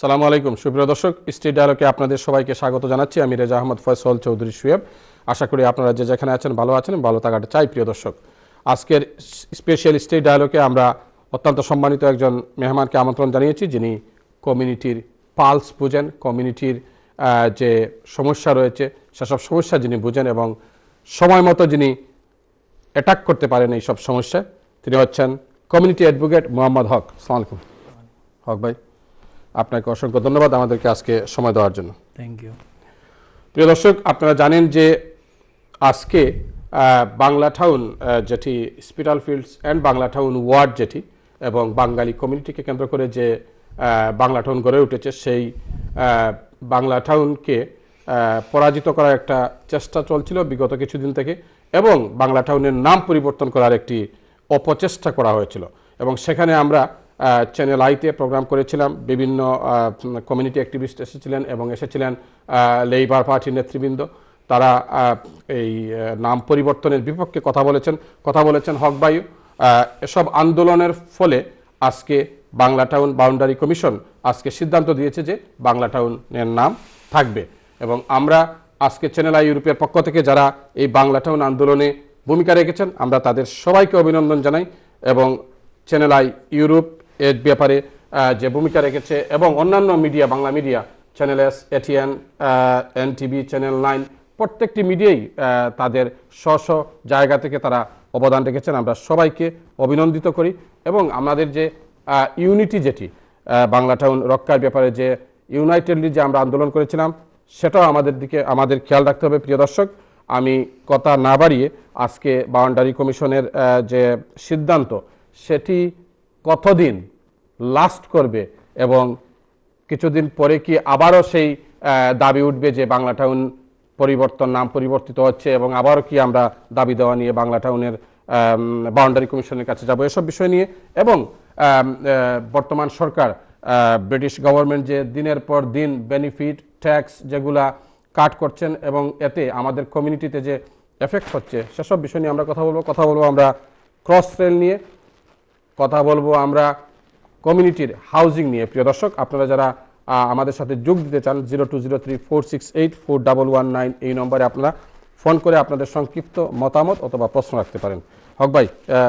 আসসালামু আলাইকুম সুপ্রিয় দর্শক, স্ট্রিট ডায়ালগে আপনাদের সবাইকে স্বাগত জানাচ্ছি। আমি রেজা আহমদ ফয়সাল চৌধুরী সুয়েব। আশা করি আপনারা যে যেখানে আছেন ভালো আছেন, ভালো থাকাটা চাই। প্রিয় দর্শক, আজকের স্পেশাল স্ট্রিট ডায়ালগে আমরা অত্যন্ত সম্মানিত একজন মেহমানকে আমন্ত্রণ জানিয়েছি, যিনি কমিউনিটির পালস বুঝেন, কমিউনিটির যে সমস্যা রয়েছে সেসব সমস্যা যিনি বুঝেন এবং সময় মতো যিনি অ্যাটাক করতে পারেন এই সব সমস্যা। তিনি হচ্ছেন কমিউনিটি অ্যাডভোকেট মোহাম্মদ হক। আসসালামু আলাইকুম হক ভাই, আপনাকে অসংখ্য ধন্যবাদ আমাদেরকে আজকে সময় দেওয়ার জন্য। Thank you. প্রিয় দর্শক, আপনারা জানেন যে আজকে বাংলা টাউন যেটি Spitalfields and Banglatown ward যেটি এবং বাঙালি কমিউনিটিকে কেন্দ্র করে যে বাংলা টাউন গড়ে উঠেছে, সেই বাংলা টাউনকে পরাজিত করার একটা চেষ্টা চলছিল বিগত কিছুদিন থেকে, এবং বাংলা টাউনের নাম পরিবর্তন করার একটি অপচেষ্টা করা হয়েছিল। এবং সেখানে আমরা চ্যানেল আইতে প্রোগ্রাম করেছিলাম, বিভিন্ন কমিউনিটি অ্যাক্টিভিস্ট এসেছিলেন এবং এসেছিলেন লেবার পার্টির নেতৃবৃন্দ। তারা এই নাম পরিবর্তনের বিপক্ষে কথা বলেছেন হক ভাই। এসব আন্দোলনের ফলে আজকে বাংলা টাউন বাউন্ডারি কমিশন আজকে সিদ্ধান্ত দিয়েছে যে বাংলা টাউনের নাম থাকবে। এবং আমরা আজকে চ্যানেল আই ইউরোপের পক্ষ থেকে যারা এই বাংলা টাউন আন্দোলনে ভূমিকা রেখেছেন, আমরা তাদের সবাইকে অভিনন্দন জানাই। এবং চ্যানেল আই ইউরোপ এর ব্যাপারে যে ভূমিকা রেখেছে এবং অন্যান্য media, Bangla media, channel S, ATN, NTV, channel 9, প্রত্যেকটি মিডিয়াই তাদের স্ব জায়গা থেকে তারা অবদান রেখেছেন। আমরা সবাইকে অভিনন্দিত করি। এবং আমাদের যে ইউনিটি যেটি বাংলা টাউন রক্ষার ব্যাপারে যে ইউনাইটেডলি যে আমরা আন্দোলন করেছিলাম, সেটাও আমাদের খেয়াল রাখতে হবে। প্রিয় দর্শক, আমি কথা না বাড়িয়ে আজকে বাউন্ডারি কমিশনের যে সিদ্ধান্ত সেটি কতদিন লাস্ট করবে এবং কিছুদিন পরে কি আবারও সেই দাবি উঠবে যে বাংলা টাউন নাম পরিবর্তিত হচ্ছে এবং আবারও কি আমরা দাবি দেওয়া নিয়ে বাংলা টাউনের বাউন্ডারি কমিশনের কাছে যাব, এসব বিষয় নিয়ে। এবং বর্তমান সরকার, ব্রিটিশ গভর্নমেন্ট যে দিনের পর দিন বেনিফিট ট্যাক্স যেগুলা কাট করছেন এবং এতে আমাদের কমিউনিটিতে যে এফেক্ট হচ্ছে, সেসব বিষয় নিয়ে আমরা কথা বলবো আমরা ক্রস রেল নিয়ে, কথা বলবো আমরা কমিউনিটির হাউজিং নিয়ে। প্রিয় দর্শক, আপনারা যারা আমাদের সাথে যোগ দিতে চান 020346841119 এই নম্বরে আপনারা ফোন করে আপনাদের সংক্ষিপ্ত মতামত অথবা প্রশ্ন রাখতে পারেন। হক ভাই,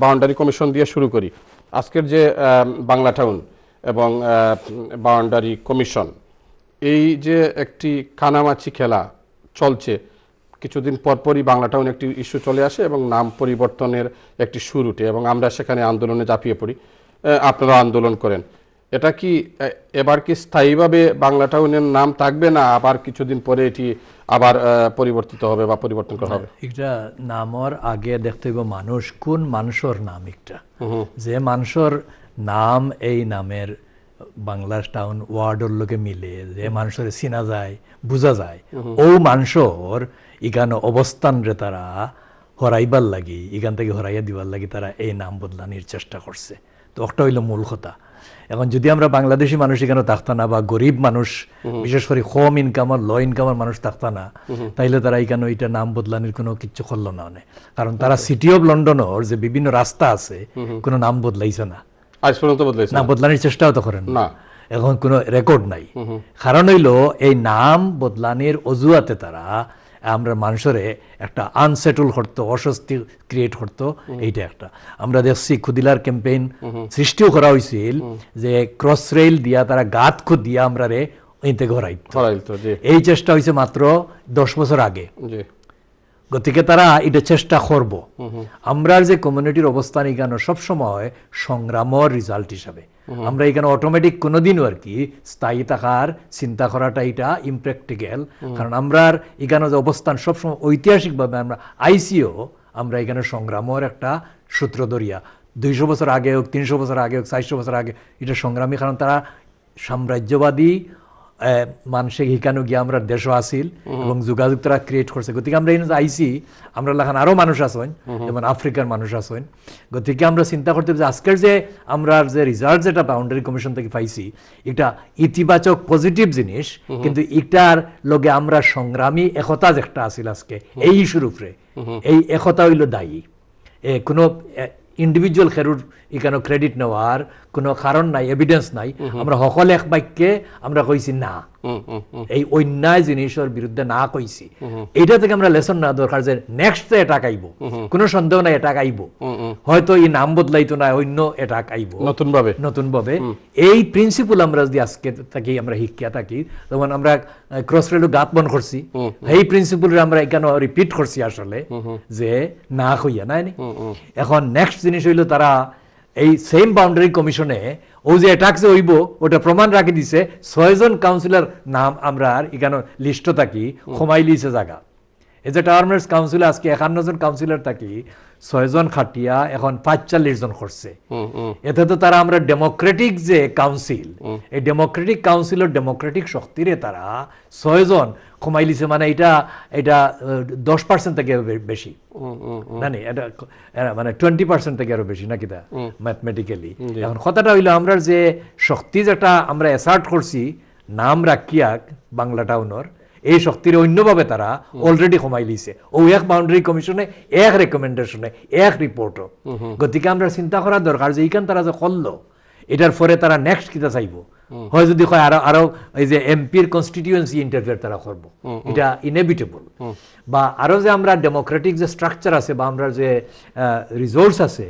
বাউন্ডারি কমিশন দিয়ে শুরু করি। আজকের যে বাংলা টাউন এবং বাউন্ডারি কমিশন, এই যে একটি কানামাছি খেলা চলছে, কিছুদিন পরপরই বাংলা টাউন একটি ইস্যু চলে আসে এবং নাম পরিবর্তনের একটি সুর উঠে এবং আমরা সেখানে আন্দোলনে ঝাঁপিয়ে পড়ি, আপনারা আন্দোলন করেন। এটা কি এবার কি স্থায়ীভাবে বাংলা টাউনের নাম থাকবে, না আবার কিছুদিন পরে এটি আবার পরিবর্তিত হবে বা পরিবর্তন করা হবে? এটা নামর আগে দেখতে হইব মানুষ কোন মানুষের নাম, একটা যে মানুষের নাম এই নামের বাংলা টাউন ওয়ার্ডের লোকে মিলে যে মানুষের চিনা যায়, বোঝা যায়, ও মানুষের ইখানে অবস্থান রে তারা হরাইবার লাগি, এখান থেকে হরাইয়া দিবার লাগি তারা এই নাম বদলানির চেষ্টা করছে। তো একটা হইল মূল কথা। এখন যদি আমরা বাংলাদেশি মানুষ এখানে থাকতো না, বা গরিব মানুষ, বিশেষ করে কম ইনকামের লো ইনকামের মানুষ থাকতো না, তাইলে তারা এখানে ওইটা নাম বদলানির কোনো কিচ্ছু করলো না। কারণ তারা সিটি অফ লন্ডনের যে বিভিন্ন রাস্তা আছে কোনো নাম বদলাইছে না, আজ পর্যন্ত বদলাইছে না, বদলানির চেষ্টাও তো করেন না, এখন কোনো রেকর্ড নাই। কারণ হইল এই নাম বদলানির অজুহাতে তারা আমরা মানুষের একটা আনসেটল করতো, অস্বস্তি ক্রিয়েট করতো। এইটা একটা আমরা দেখছি ক্ষুদিলার ক্যাম্পেইন সৃষ্টিও করা হয়েছিল, যে ক্রস রেল দিয়া তারা গাত খুদ দিয়া আমরা রে থেকে হরাইতো। এই চেষ্টা হয়েছে মাত্র 10 বছর আগে। গতিকে তারা এটা চেষ্টা করব। আমরা যে কমিউনিটির অবস্থান এখানে সবসময় সংগ্রামের রেজাল্ট হিসাবে আমরা এখানে অটোমেটিক কোনোদিনও আর কি স্থায়ী থাকার চিন্তা করাটা এটা ইমপ্র্যাকটিক্যাল। কারণ আমরা এখানে যে অবস্থান সবসময় ঐতিহাসিকভাবে আমরা আইসিও আমরা এখানে সংগ্রামের একটা সূত্র ধরিয়া 200 বছর আগে হোক, 300 বছর আগে হোক, 400 বছর আগে এটা সংগ্রামী। কারণ তারা সাম্রাজ্যবাদী মানুষে এখানে গিয়ে আমরা দেশও আসিল এবং যোগাযোগ তারা ক্রিয়েট করছে। গতিকে আমরা এই আইসি, আমরা লেখান আরো মানুষ আসেন, যেমন আফ্রিকার মানুষ আসেন। গতিকে আমরা চিন্তা করতে যে আজকের যে আমরা যে রিজাল্ট যেটা বাউন্ডারি কমিশন থেকে পাইছি, এটা ইতিবাচক পজিটিভ জিনিস, কিন্তু এটার লগে আমরা সংগ্রামী একতা যেটা আসিল আজকে এই ইস্যুর উপরে, এই একতা হইল দায়ী। কোনো ইন্ডিভিজুয়াল খেরুর এখানে ক্রেডিট নেওয়ার কোনো কারণ নাই, এভিডেন্স নাই। আমরা সকলে এক বাক্যে আমরা কইছি না, এই অন্যায় জিনিসের বিরুদ্ধে না কইছি। এটা থেকে আমরা লেসন না দরকার যে নেক্সট অ্যাটাক আইব, কোনো সন্দেহ নাই অ্যাটাক আইব, হয়তো এই নাম বদলাইতো না, অন্য অ্যাটাক আইব নতুন ভাবে। এই প্রিন্সিপল আমরা যদি আজকে থাকি আমরা শিক্ষা থাকি, যেমন আমরা ক্রস রেডও গাত বন করছি, এই প্রিন্সিপল আমরা এখানে রিপিট করছি আসলে যে না কইয়া নাই। এখন নেক্সট জিনিস হইলো তারা এই সেম বাউন্ডারি কমিশনে ও যে অ্যাটাক যে হইব ওটা প্রমাণ রাখি দিছে 6 জন কাউন্সিলর নাম আমরা এখানে লিস্ট থাকি কমাই লিছে জায়গা। এই যে টাওয়ারমেন্টস কাউন্সিলে আজকে 51 জন কাউন্সিলর থাকি 6 জন খাটিয়া এখন 45 জন করছে। এতে তো তারা আমরা ডেমোক্রেটিক যে কাউন্সিল, এই ডেমোক্রেটিক কাউন্সিলের ডেমোক্রেটিক শক্তিরে তারা 6 জন কমাই লিছে, মানে এটা 10% থেকে বেশি না, এটা মানে 20% থেকে আরো বেশি নাকি তা ম্যাথমেটিক্যালি। এখন কথাটা হইলো আমরা যে শক্তি যেটা আমরা অ্যাসার্ট করছি নাম রাখিয়া বাংলা টাউনের, এই শক্তির অন্যভাবে তারা অলরেডি কমাই লিছে ও এক বাউন্ডারি কমিশনে, এক রেকমেন্ডেশনে, এক রিপোর্টও। গতিকে আমরা চিন্তা করা দরকার যে এইখান তারা যে করলো এটার পরে তারা নেক্সট কিতা চাইব, হয় যদি কয় আরো এই যে এমপির কনস্টিটিউয়েন্সি ইন্টারফেয়ার তারা করব, এটা ইনএভিটেবল। বা আরো যে আমরা ডেমোক্রেটিক যে স্ট্রাকচার আছে বা আমরা যে রিসোর্স আছে,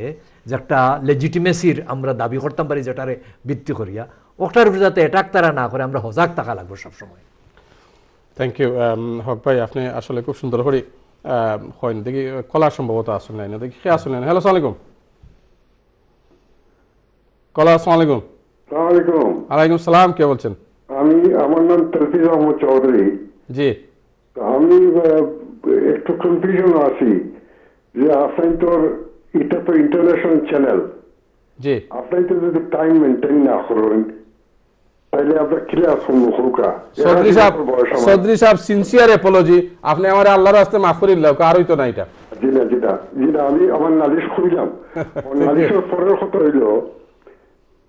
যে একটা লেজিটিমেসির আমরা দাবি করতাম পারি যেটারে ভিত্তি করিয়া, ওটার যাতে অ্যাটাক তারা না করে আমরা সজাগ থাকা লাগবে সবসময়। থ্যাংক ইউ হক ভাই, আপনি আসলে খুব সুন্দর করে হয় দেখি কলার সম্ভবত আসল নাই না, দেখি কে আসল নাই। হ্যালো, আসসালামু আলাইকুম কলা। আসসালামু আলাইকুম। আসসালামু আলাইকুম সালাম, কে বলছেন? আমার নাম তরফিজ আহমদ চৌধুরী। জি, আমি একটু কনফিউশন আছি যে আপনি তো এটা তো ইন্টারন্যাশনাল চ্যানেল, জি, আপনি তো যদি টাইম মেনটেন না করেন তাহলে আপনার ক্লিয়ার শুনবো হুকা চৌধুরী সাহেব সিনসিয়ার অ্যাপোলজি, আপনি আমার আল্লাহর রাস্তায় মাফ করে দিলাম, আর হইতো না এটা। জি না আমি আমার নালিশ করিলাম, নালিশের পরের কথা হইল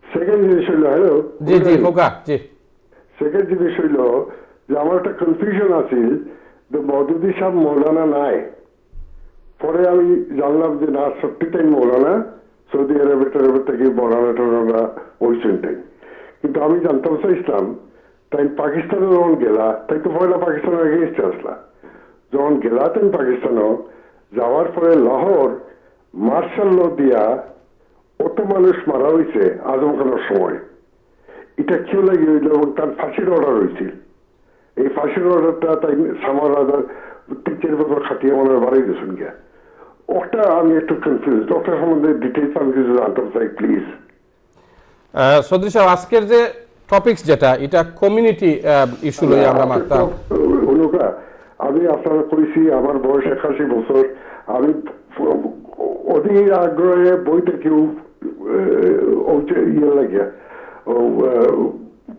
সেকেন্ড জিনিস হইল, হ্যালো জি জি খোকা, জি সেকেন্ড জিনিস হইল যে আমার একটা কনফিউশন আছে যে মওদুদি সাহেব মৌলানা নাই, পরে আমি জানলাম যে না সত্যি তাই মৌলানা, সৌদি আরবের থেকে মৌলানা টোলানা হয়েছেন তাই। কিন্তু আমি জানতাম চাইছিলাম তাই পাকিস্তানে যখন গেলা তাই তো পয়লা পাকিস্তানের এগেইনস্টে আসলা, যখন গেলা তাই পাকিস্তানও যাওয়ার পরে লাহোর মার্শাল ল দিয়া অত মানুষ মারা হয়েছে আজম খানের সময়, এটা কেউ লাগে হইল এবং তার ফাঁসির অর্ডার হয়েছিল। এই ফাঁসির অর্ডারটা তাই সামার রাজার 3-4 বছর খাটিয়ে মনে বাড়াই দিয়েছেন গিয়া, ওটা আমি একটু কনফিউজ, ওটার সম্বন্ধে ডিটেলস আমি কিছু জানতে চাই প্লিজ। চৌধুরী সাহেব, আজকের যে টপিকস যেটা এটা কমিউনিটি ইস্যু লই আমরা মারতাম। আমি আপনারা করেছি, আমার বয়স 81 বছর, আমি অধীর আগ্রহে বইটা কেউ ইয়ে লাগিয়া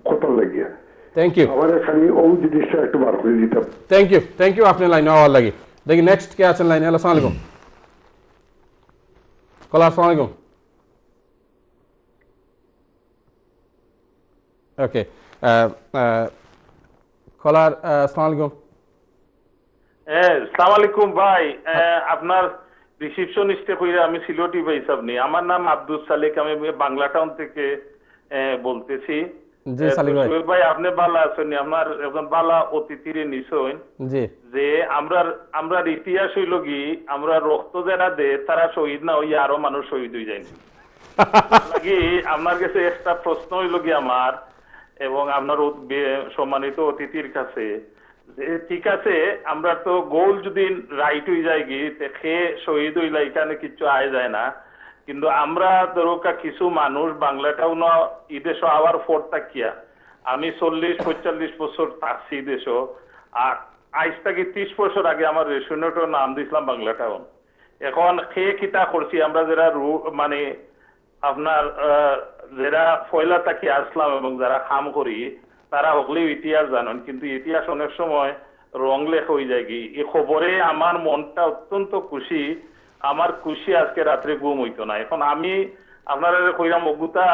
কথা লাগিয়া, থ্যাংক ইউ, আমার এখানে ও জিনিসটা একটু বার করে দিতাম। থ্যাংক ইউ আপনি লাইনে হওয়ার লাগে। দেখি নেক্সট কে আছেন লাইনে। হ্যালো, আসসালামু আলাইকুম কলা। আসসালামু আলাইকুম। ওকে, কলার আসসালামু আলাইকুম। আসসালামু আলাইকুম ভাই, আপনার রিসিপশনিস্টে কইরা আমি সিলোটি ভাই সাহেব নি, আমার নাম আব্দুল সালেক, আমি বাংলা টাউন থেকে বলতেছি। জি সালেক ভাই। সোহেল ভাই আপনি ভালো আছেন? আমার একজন ভালো অতিথিরে নিছইন জি, যে আমরা ইতিহাস হইল কি আমরা রক্ত যারা দে তারা শহীদ না হইয়া আরো মানুষ শহীদ হয়ে যায় লাগি। আপনার কাছে একটা প্রশ্ন হইল কি আমার এবং আপনার সম্মানিত অতিথির কাছে, ঠিক আছে আমরা তো গোল যদি রাইট হয়ে যায় কি সে শহীদ হইলা এখানে কিছু আয় যায় না, কিন্তু আমরা ধরো কিছু মানুষ বাংলাটাও না ইদেশ আওয়ার ফোর থাকিয়া, আমি 40-45 বছর থাকছি দেশ, আর আজ থেকে 30 বছর আগে আমার রেশনেটর নাম দিয়েছিলাম বাংলা টাউন। এখন সে কিতা করছি আমরা যারা মানে আপনার যারা ফয়লা থাকি আসলাম এবং যারা কাম করি তারা হকলেও ইতিহাস জানেন, কিন্তু ইতিহাস অনেক সময় রং লেখ হয়ে যায় কি। এই খবরে আমার মনটা অত্যন্ত খুশি, আমার খুশি আজকে রাত্রে ঘুম হইতো না। এখন আমি আপনারা কইরাম অগুতা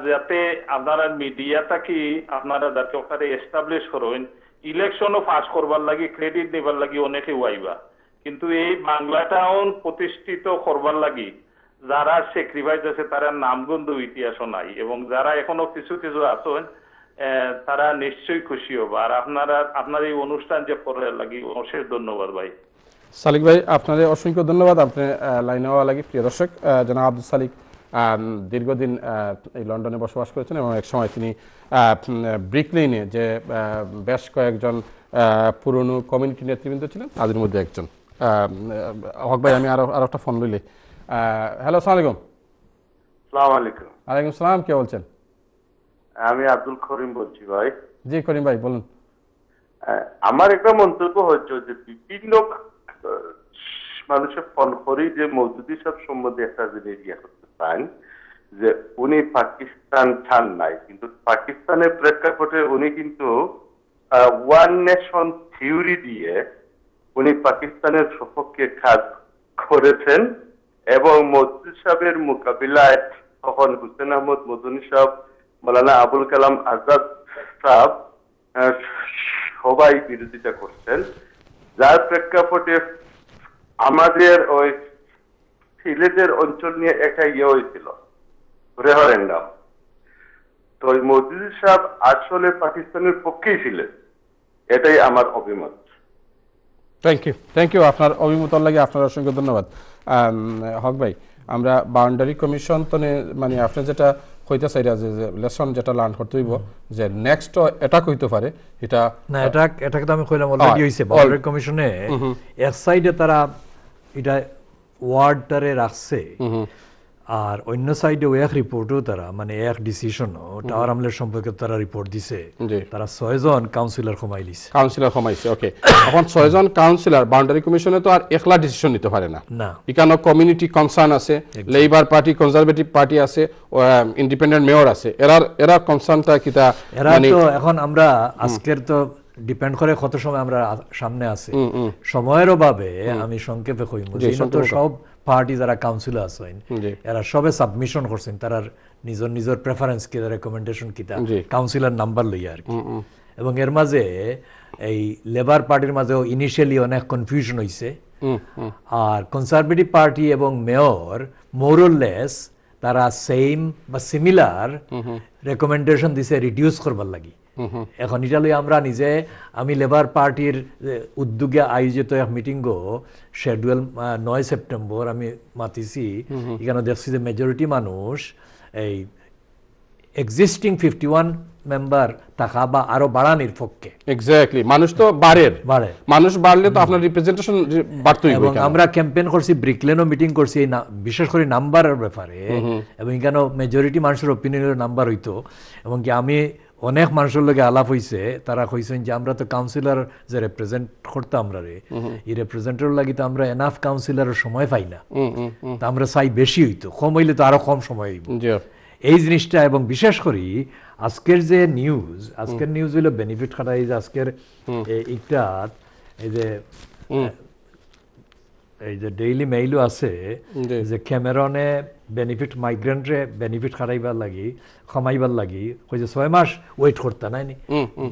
যাতে আপনারা মিডিয়া থাকি আপনারা যাতে ওখানে এস্টাবলিশ করেন, ইলেকশনও পাস করবার লাগি ক্রেডিট নিবার লাগি অনেকে ওয়াইবা, কিন্তু এই বাংলা টাউন প্রতিষ্ঠিত করবার লাগি যারা স্যাক্রিফাইস আছে তারা নামগন্ধ ইতিহাসও নাই, এবং যারা এখনো কিছু কিছু আছেন তারা নিশ্চয়ই খুশি হবে। আর আপনার এই অনুষ্ঠান যে করার লাগি অশেষ ধন্যবাদ ভাই। সালিক ভাই আপনাদের অসংখ্য ধন্যবাদ, আপনি লাইনে হওয়া লাগে। প্রিয় দর্শক, জনাব আব্দুল সালিক দীর্ঘদিন এই লন্ডনে বসবাস করেছেন এবং এক সময় তিনি ব্রিক লেনে যে বেশ কয়েকজন পুরনো কমিউনিটি নেতৃবৃন্দ ছিলেন তাদের মধ্যে একজন। হক ভাই, আমি আরো একটা ফোন লইলে। হ্যালো, আসসালামু আলাইকুম। আসসালামু আলাইকুম। ওয়ালাইকুম সালাম, কে বলছেন? আমি আব্দুল করিম বলছি ভাই। জি করিম ভাই বলুন। আমার একটা মন্তব্য হচ্ছে যে বিভিন্ন মানুষের ফোন করি যে মওদুদি সাহেব সম্বন্ধে একটা জিনিস ইয়ে করতে চান যে উনি পাকিস্তান চান নাই, কিন্তু পাকিস্তানের প্রেক্ষাপটে উনি কিন্তু ওয়ান নেশন থিওরি দিয়ে উনি পাকিস্তানের সপক্ষে কাজ করেছেন, এবং মওদুদি সাহেবের মোকাবিলায় তখন হুসেন আহমদ মদনী সাহেব, মৌলানা আবুল কালাম আজাদ সাহেব সবাই বিরোধিতা করছেন, যার প্রেক্ষাপটে আমাদের ওই সিলেটের অঞ্চল নিয়ে একটা ইয়ে হয়েছিল রেফারেন্ডাম। তো ওই মওদুদি সাহেব আসলে পাকিস্তানের পক্ষেই ছিলেন, এটাই আমার অভিমত। থ্যাংক ইউ আপনার অভিমত লাগে, আপনার অসংখ্য ধন্যবাদ। হক ভাই, আমরা বাউন্ডারি কমিশন তো মানে আপনি যেটা কইতে চাই যে লেসন যেটা লার্ন করতে হইব যে নেক্সট এটা কইতে পারে এটা না, এটাকে তো আমি কইলাম অলরেডি হইছে। বাউন্ডারি কমিশনে এক সাইডে তারা এটা ওয়ার্ডটারে রাখছে, আর অন্য সাইডে এক রিপোর্টও তারা মানে এক ডিসিশনও টাওয়ার আমলের সম্পর্কে তারা রিপোর্ট দিছে। তারা 6 জন কাউন্সিলর কমাইছে। ওকে, এখন 6 জন কাউন্সিলর বাউন্ডারি কমিশনে তো আর একলা ডিসিশন নিতে পারে না। এখানে কমিউনিটি কনসার্ন আছে, লেবার পার্টি, কনজারভেটিভ পার্টি আছে, ইন্ডিপেন্ডেন্ট মেয়র আছে, এরা কনসার্নটা কিটা মানে এখন আমরা আজকের তো ডিপেন্ড করে কত সময় আমরা সামনে আছে, সময়ের অভাবে আমি সংক্ষেপে কইব যে তো সব পার্টি যারা কাউন্সিলে আছেন এরা সবে সাবমিশন করছেন তারা নিজের প্রেফারেন্স কি, রেকমেন্ডেশন কিটা কাউন্সিলর নাম্বার লইয়া আর কি। এবং এর মাঝে এই লেবার পার্টির মাঝেও ইনিশিয়ালি অনেক কনফিউশন হইছে, আর কনজারভেটিভ পার্টি এবং মেয়র মোরলেস তারা সেম বা সিমিলার রেকমেন্ডেশন দিছে রিডিউস করবার লাগি। এখন এটা লই আমরা আমি লেবার পার্টির উদ্যোগে আয়োজিত এক মিটিংও শেডিউল 9 সেপ্টেম্বর আমি মাতিছি। এখানে দেখছি যে মেজরিটি মানুষ এই এক্সিস্টিং 51 মেম্বার থাকা বা আরো বাড়ানোর পক্ষে। এক্স্যাক্টলি, মানুষ তো মানুষ বাড়লে তো আপনার রিপ্রেজেন্টেশন বাড়তেই হবে। এবং আমরা ক্যাম্পেইন করছি, ব্রিকলেনও মিটিং করছি বিশেষ করে নাম্বারের ব্যাপারে, এবং এখানে মেজরিটি মানুষের অপিনিয়নের নাম্বার হইতো। এবং কি আমি অনেক মানুষের লগে আলাপ হইছে, তারা কইছেন যে আমরা তো কাউন্সিলর যে রিপ্রেজেন্ট করতাম আমরা এই রিপ্রেজেন্টের লাগি তো আমরা এনাফ কাউন্সিলরের সময় পাই না, তা আমরা চাই বেশি হইতো, কম হইলে তো আরো কম সময় হইব এই জিনিসটা। এবং বিশেষ করি আজকের যে নিউজ হইলো বেনিফিট খাটা, এই যে আজকের একটা এই যে ডেইলি মেইলও আছে যে ক্যামেরনে বেনিফিট মাইগ্রেন্টরে বেনিফিট খাটাইবার লাগি কমাইবার লাগি কইছে 6 মাস ওয়েট করতে নাই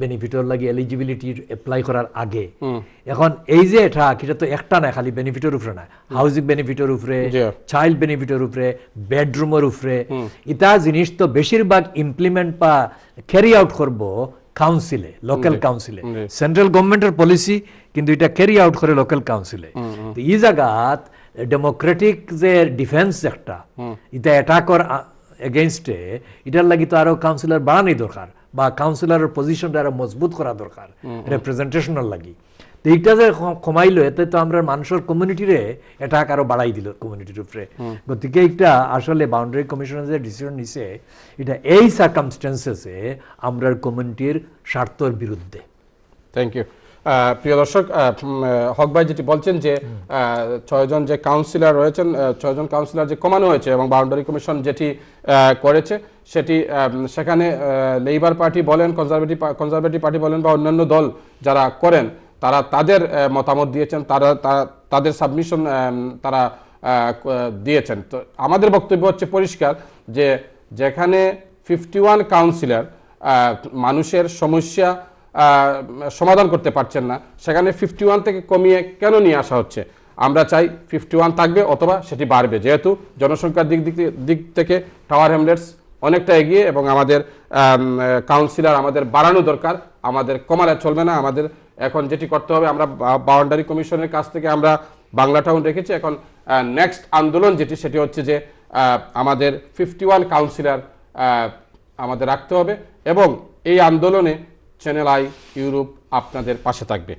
বেনিফিটের লাগি এলিজিবিলিটি অ্যাপ্লাই করার আগে। এখন এই যে এটা তো একটা না, খালি বেনিফিটের উপরে না, হাউজিং বেনিফিটের উপরে, চাইল্ড বেনিফিটের উপরে, বেডরুমের উপরে, এটা জিনিস তো বেশিরভাগ ইমপ্লিমেন্ট বা ক্যারি আউট করব কাউন্সিলে, লোকাল কাউন্সিলে। সেন্ট্রাল গভর্নমেন্টের পলিসি কিন্তু এটা ক্যারি আউট করে লোকাল কাউন্সিলে। তো এই জায়গাত ডেমোক্রেটিক যে ডিফেন্স একটা এটা অ্যাটাকর এগেইনস্টে, এটার লাগি তো আরো কাউন্সিলর বাড়ানোই দরকার, বা কাউন্সিলরের পজিশনটা আরো মজবুত করা দরকার রিপ্রেজেন্টেশনের লাগি। তো এইটা যে কমাইলো, এতে তো আমরা মানুষের কমিউনিটিরে অ্যাটাক আরো বাড়াই দিল কমিউনিটির উপরে। গতিকে এটা আসলে বাউন্ডারি কমিশনের যে ডিসিশন নিছে এটা এই সার্কামস্টেন্সেসে আমরা কমিউনিটির স্বার্থের বিরুদ্ধে। Thank you. প্রিয় দর্শক, হক ভাই যেটি বলছেন যে 6 জন যে কাউন্সিলর রয়েছেন, 6 জন কাউন্সিলর যে কমানো হয়েছে এবং বাউন্ডারি কমিশন যেটি করেছে সেটি সেখানে লেবার পার্টি বলেন, কনজারভেটিভ পার্টি বলেন বা অন্যান্য দল যারা করেন তারা তাদের মতামত দিয়েছেন, তাদের সাবমিশন তারা দিয়েছেন। তো আমাদের বক্তব্য হচ্ছে পরিষ্কার যে যেখানে 51 কাউন্সিলর মানুষের সমস্যা সমাধান করতে পারছেন না, সেখানে 51 থেকে কমিয়ে কেন নিয়ে আসা হচ্ছে? আমরা চাই 51 থাকবে অথবা সেটি বাড়বে, যেহেতু জনসংখ্যার দিক থেকে টাওয়ার হ্যামলেটস অনেকটা এগিয়ে এবং আমাদের কাউন্সিলর আমাদের বাড়ানো দরকার, আমাদের কমালে চলবে না। আমাদের এখন যেটি করতে হবে, আমরা বাউন্ডারি কমিশনের কাছ থেকে আমরা বাংলা টাউন রেখেছি, এখন নেক্সট আন্দোলন যেটি সেটি হচ্ছে যে আমাদের 51 কাউন্সিলর আমাদের রাখতে হবে এবং এই আন্দোলনে চ্যানেল আই ইউরোপ আপনাদের পাশে থাকবে।